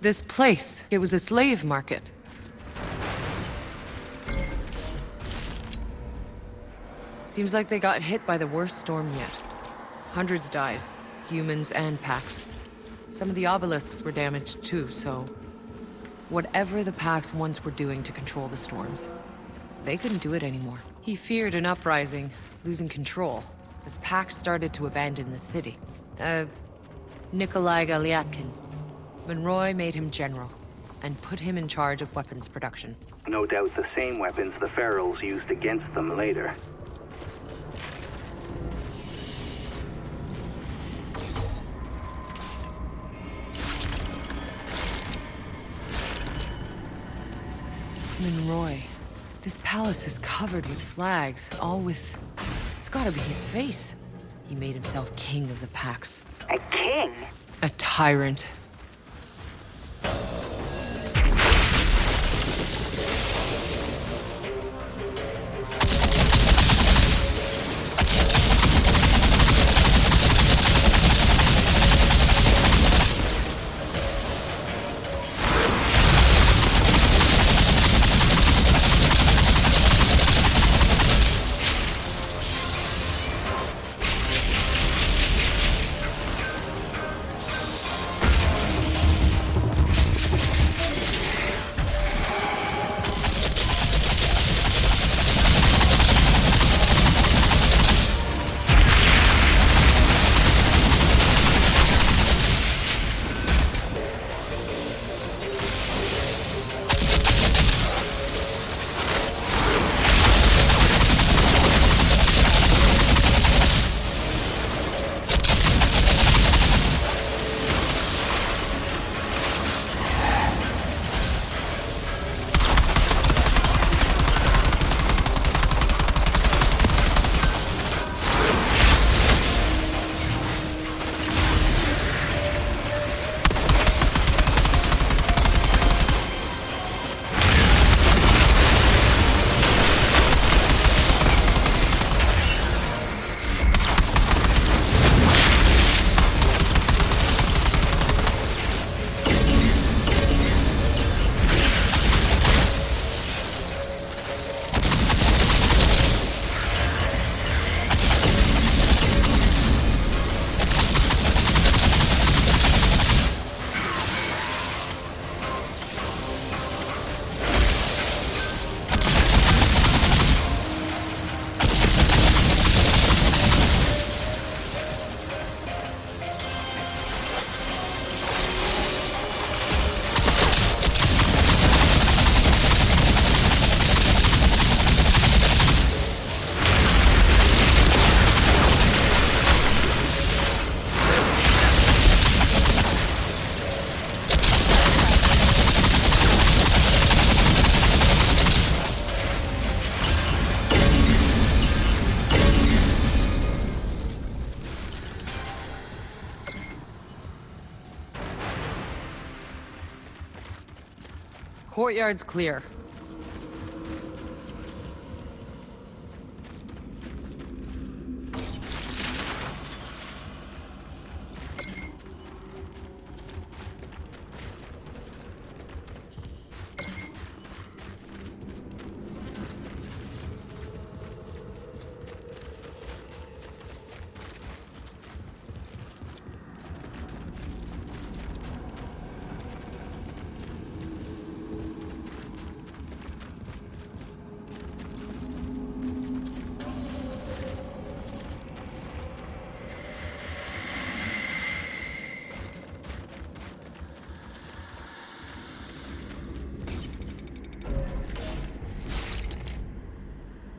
This place, it was a slave market. Seems like they got hit by the worst storm yet. Hundreds died, humans and Pax. Some of the obelisks were damaged too, so... Whatever the Pax once were doing to control the storms, they couldn't do it anymore. He feared an uprising, losing control, as Pax started to abandon the city. Nikolai Galyatkin. Monroy made him general, and put him in charge of weapons production. No doubt the same weapons the Ferals used against them later. Monroy. This palace is covered with flags, all with... It's gotta be his face. He made himself king of the Pax. A king? A tyrant. Courtyard's clear.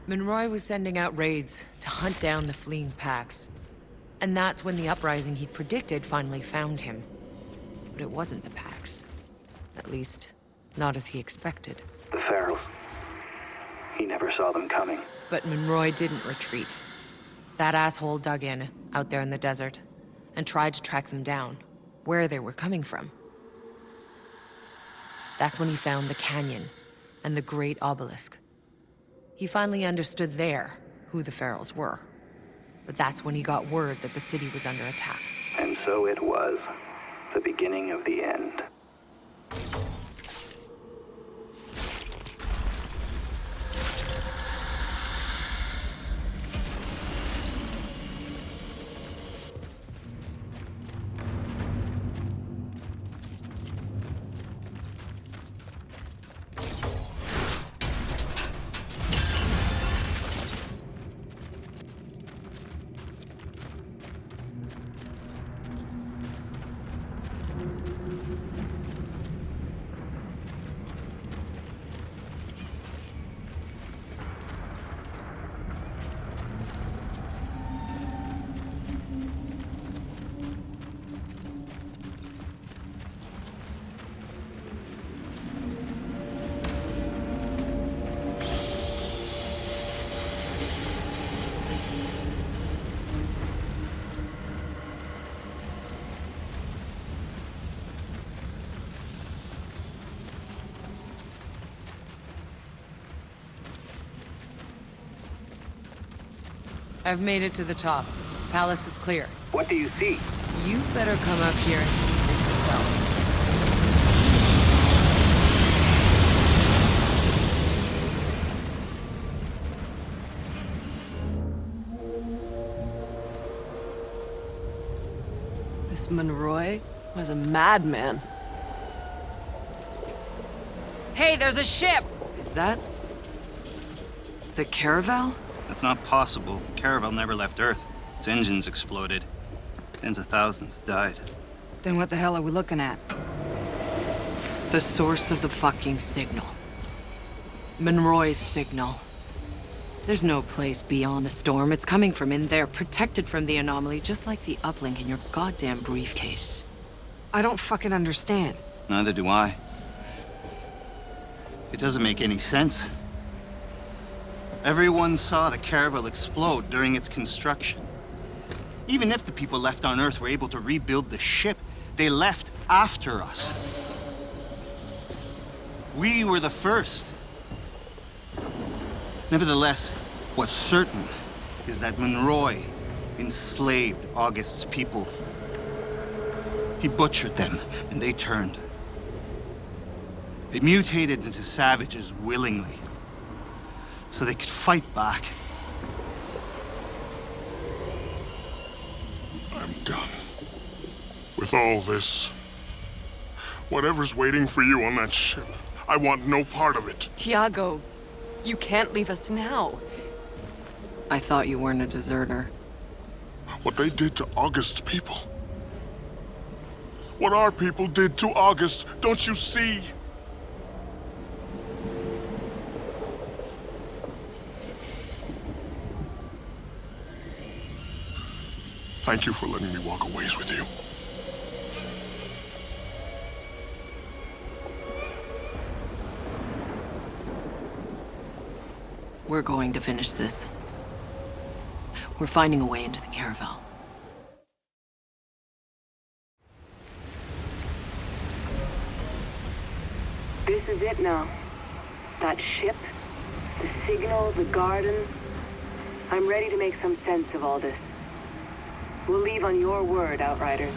Monroy was sending out raids to hunt down the fleeing Pax. And that's when the uprising he predicted finally found him. But it wasn't the Pax. At least, not as he expected. The Ferals. He never saw them coming. But Monroy didn't retreat. That asshole dug in, out there in the desert, and tried to track them down, where they were coming from. That's when he found the canyon and the great obelisk. He finally understood there who the Ferals were. But that's when he got word that the city was under attack. And so it was. The beginning of the end. I've made it to the top. Palace is clear. What do you see? You better come up here and see for yourself. This Monroy was a madman. Hey, there's a ship! Is that... the Caravel? That's not possible. Caravel never left Earth. Its engines exploded. Tens of thousands died. Then what the hell are we looking at? The source of the fucking signal. Monroy's signal. There's no place beyond the storm. It's coming from in there, protected from the anomaly, just like the uplink in your goddamn briefcase. I don't fucking understand. Neither do I. It doesn't make any sense. Everyone saw the Caravel explode during its construction. Even if the people left on Earth were able to rebuild the ship, they left after us. We were the first. Nevertheless, what's certain is that Monroy enslaved August's people. He butchered them, and they turned. They mutated into savages willingly, so they could fight back. I'm done with all this. Whatever's waiting for you on that ship, I want no part of it. Tiago, you can't leave us now. I thought you weren't a deserter. What they did to August's people. What our people did to August, don't you see? Thank you for letting me walk a ways with you. We're going to finish this. We're finding a way into the Caravel. This is it now. That ship, the signal, the garden. I'm ready to make some sense of all this. We'll leave on your word, Outriders.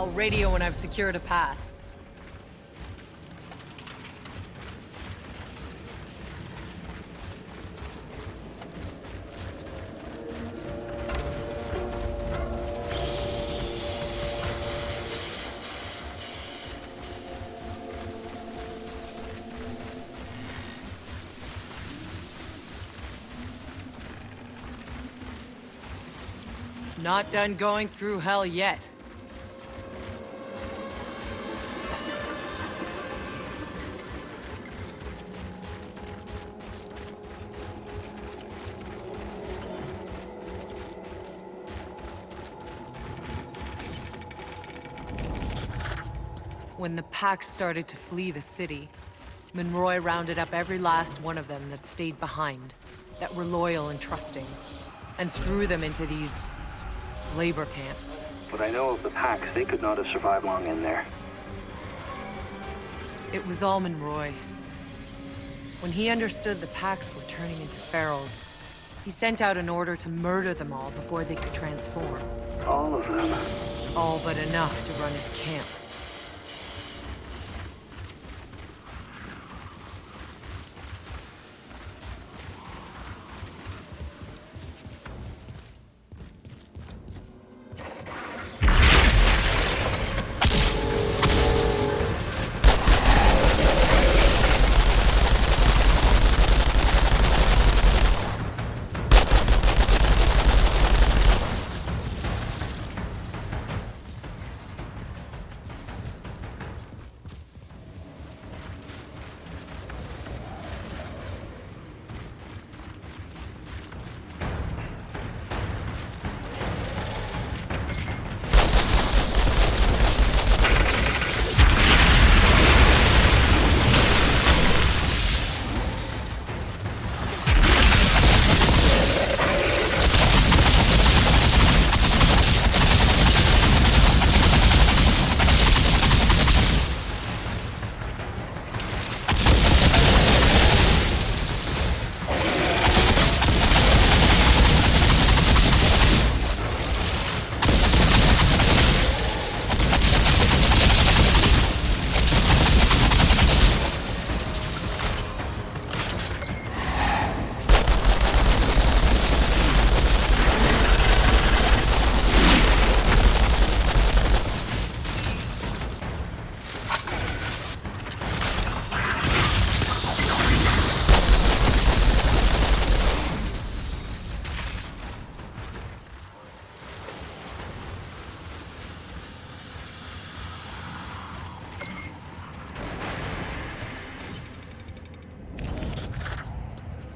I'll radio when I've secured a path. Not done going through hell yet. When the pack started to flee the city, Monroy rounded up every last one of them that stayed behind, that were loyal and trusting, and threw them into these labor camps. But I know of the packs, they could not have survived long in there. It was all Monroy. When he understood the packs were turning into ferals, he sent out an order to murder them all before they could transform. All of them. All but enough to run his camp.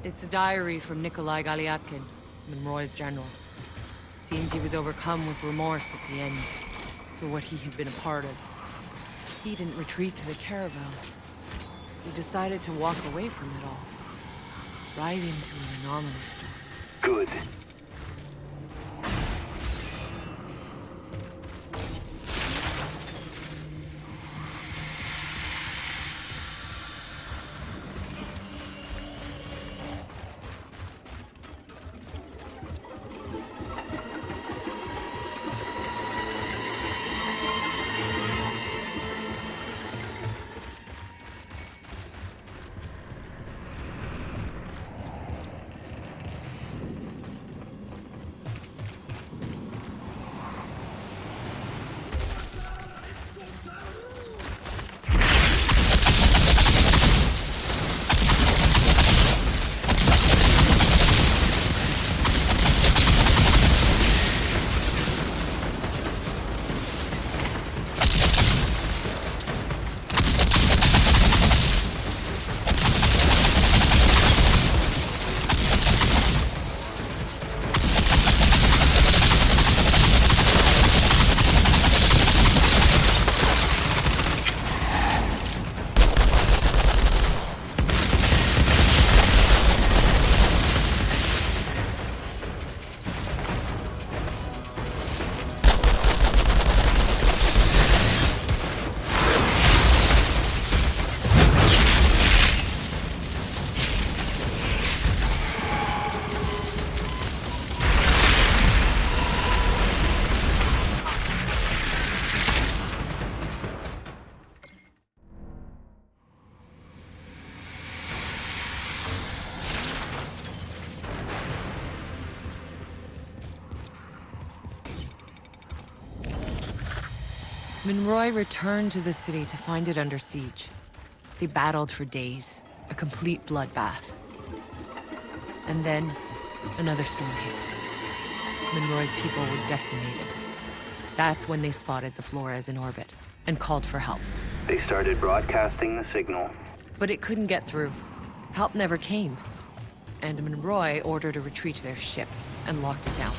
It's a diary from Nikolai Galiatkin, Monroy's general. Seems he was overcome with remorse at the end for what he had been a part of. He didn't retreat to the caravel. He decided to walk away from it all, right into an anomaly storm. Good. Monroy returned to the city to find it under siege. They battled for days, a complete bloodbath. And then, another storm hit. Monroy's people were decimated. That's when they spotted the Flores in orbit and called for help. They started broadcasting the signal. But it couldn't get through. Help never came. And Monroy ordered a retreat to their ship and locked it down.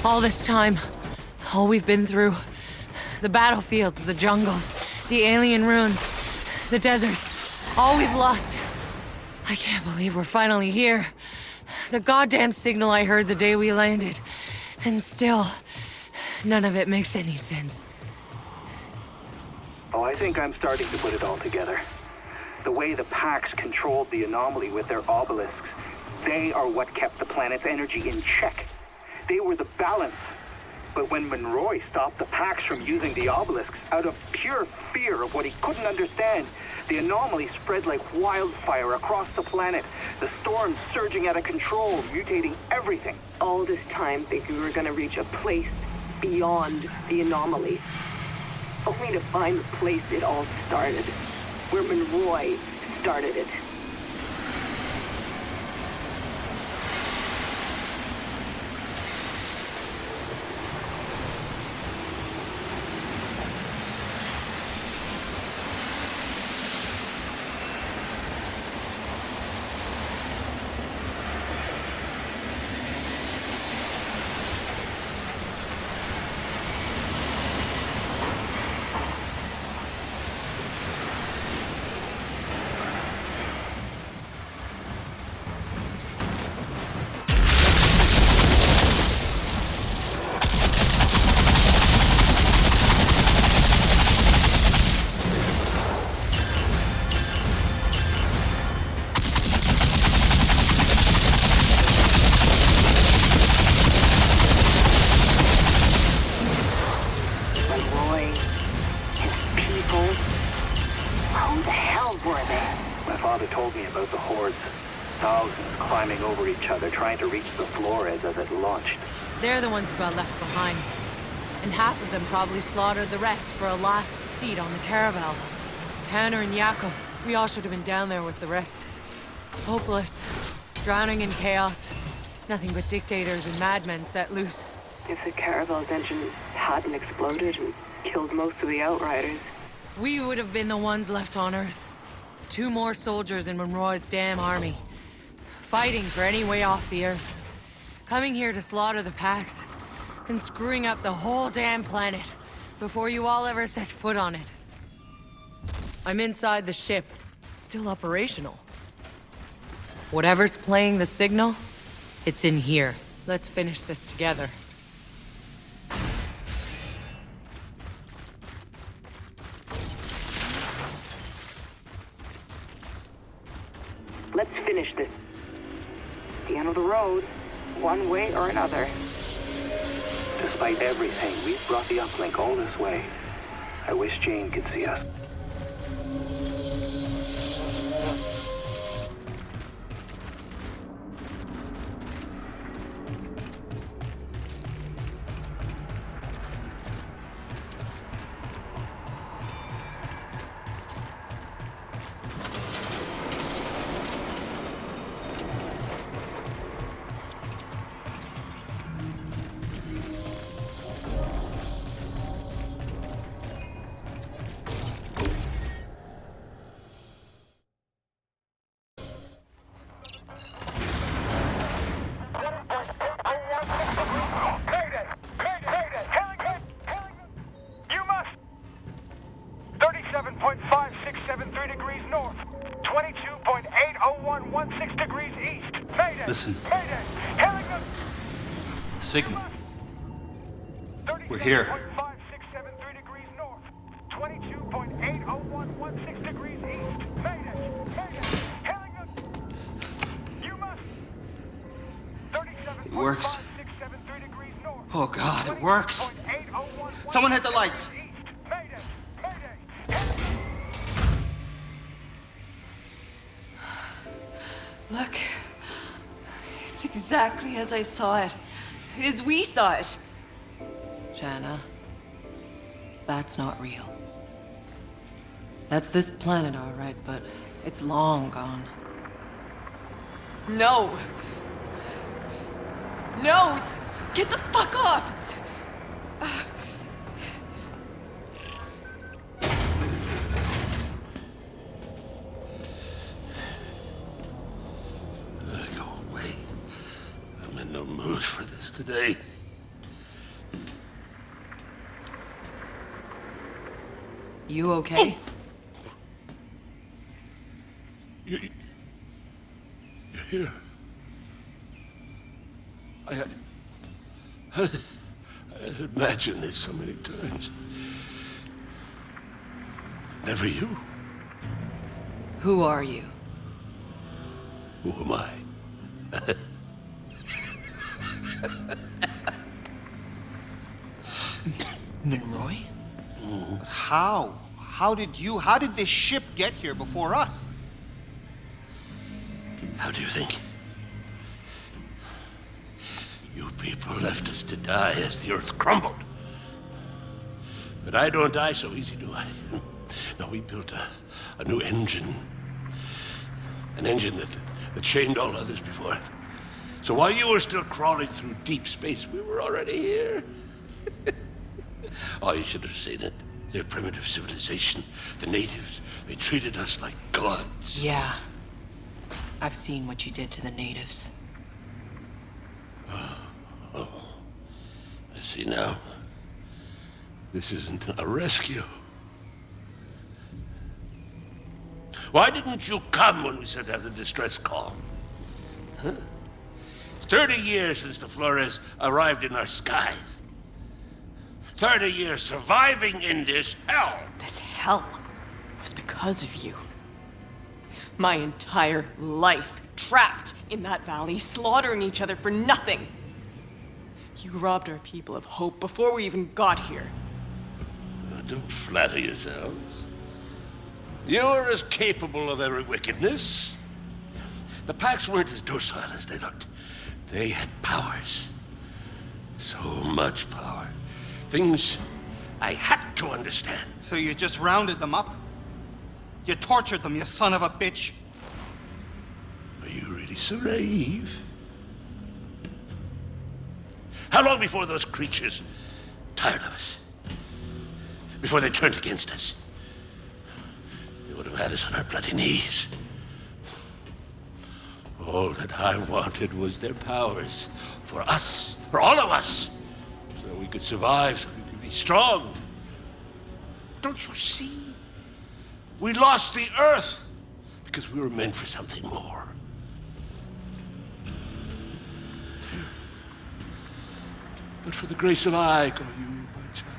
All this time, all we've been through, the battlefields, the jungles, the alien ruins, the desert, all we've lost. I can't believe we're finally here. The goddamn signal I heard the day we landed. And still, none of it makes any sense. Oh, I think I'm starting to put it all together. The way the Pax controlled the anomaly with their obelisks, they are what kept the planet's energy in check. They were the balance. But when Monroy stopped the Pax from using the obelisks out of pure fear of what he couldn't understand, the anomaly spread like wildfire across the planet. The storm surging out of control, mutating everything. All this time thinking we were gonna reach a place beyond the anomaly. Only to find the place it all started. Where Monroy started it. Over each other, trying to reach the Flores as it launched. They're the ones who got left behind. And half of them probably slaughtered the rest for a last seat on the caravel. Tanner and Jakob, we all should have been down there with the rest. Hopeless. Drowning in chaos. Nothing but dictators and madmen set loose. If the caravel's engine hadn't exploded and killed most of the Outriders. We would have been the ones left on Earth. 2 more soldiers in Monroy's damn army. Fighting for any way off the Earth. Coming here to slaughter the Pax. And screwing up the whole damn planet before you all ever set foot on it. I'm inside the ship. It's still operational. Whatever's playing the signal, it's in here. Let's finish this together. Let's finish this. The end of the road, one way or another. Despite everything, we've brought the uplink all this way. I wish Jane could see us. Listen. Signal. We're here. 5,673 degrees north. 22.80116 degrees east. Mayday! Hailing us. You must. It works. 37.5,673 degrees north. Oh God, it works. Someone hit the lights. Mayday! Look. It's exactly as I saw it. As we saw it. Jana, that's not real. That's this planet, all right, but it's long gone. No. No, get the fuck off. Go away. I'm in no mood for this today. You okay? You're here. I had imagined this so many times. Never you. Who are you? Who am I? Monroy? But how? How did this ship get here before us? How do you think? You people left us to die as the Earth crumbled. But I don't die so easy, do I? No, we built a new engine. An engine that chained all others before it. So while you were still crawling through deep space, we were already here. Oh, you should have seen it. Their primitive civilization, the natives, they treated us like gods. Yeah. I've seen what you did to the natives. Oh, I see now. This isn't a rescue. Why didn't you come when we sent out the distress call? Huh? 30 years since the Flores arrived in our skies. 30 years surviving in this hell. This hell was because of you. My entire life trapped in that valley, slaughtering each other for nothing. You robbed our people of hope before we even got here. Don't flatter yourselves. You are as capable of every wickedness. The Pax weren't as docile as they looked. They had powers. So much power. Things I had to understand. So you just rounded them up? You tortured them, you son of a bitch. Are you really so naive? How long before those creatures tired of us? Before they turned against us? They would have had us on our bloody knees. All that I wanted was their powers. For us. For all of us. So that we could survive, so we could be strong. Don't you see? We lost the Earth because we were meant for something more. But for the grace of I go you, my child.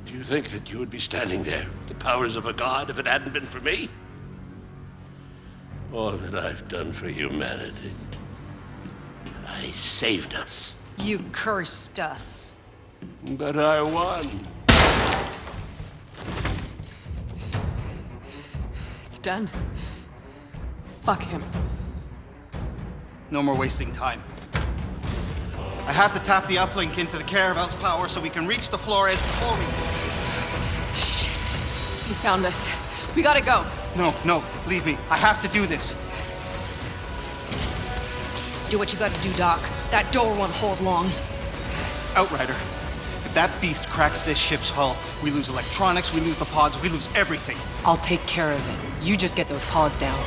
Do you think that you would be standing there with the powers of a god if it hadn't been for me? All that I've done for humanity. I saved us. You cursed us. But I won. It's done. Fuck him. No more wasting time. I have to tap the uplink into the caravel's power so we can reach the Flores before we... Shit. He found us. We gotta go. No, leave me. I have to do this. Do what you gotta do, Doc. That door won't hold long. Outrider, if that beast cracks this ship's hull, we lose electronics, we lose the pods, we lose everything. I'll take care of it. You just get those pods down.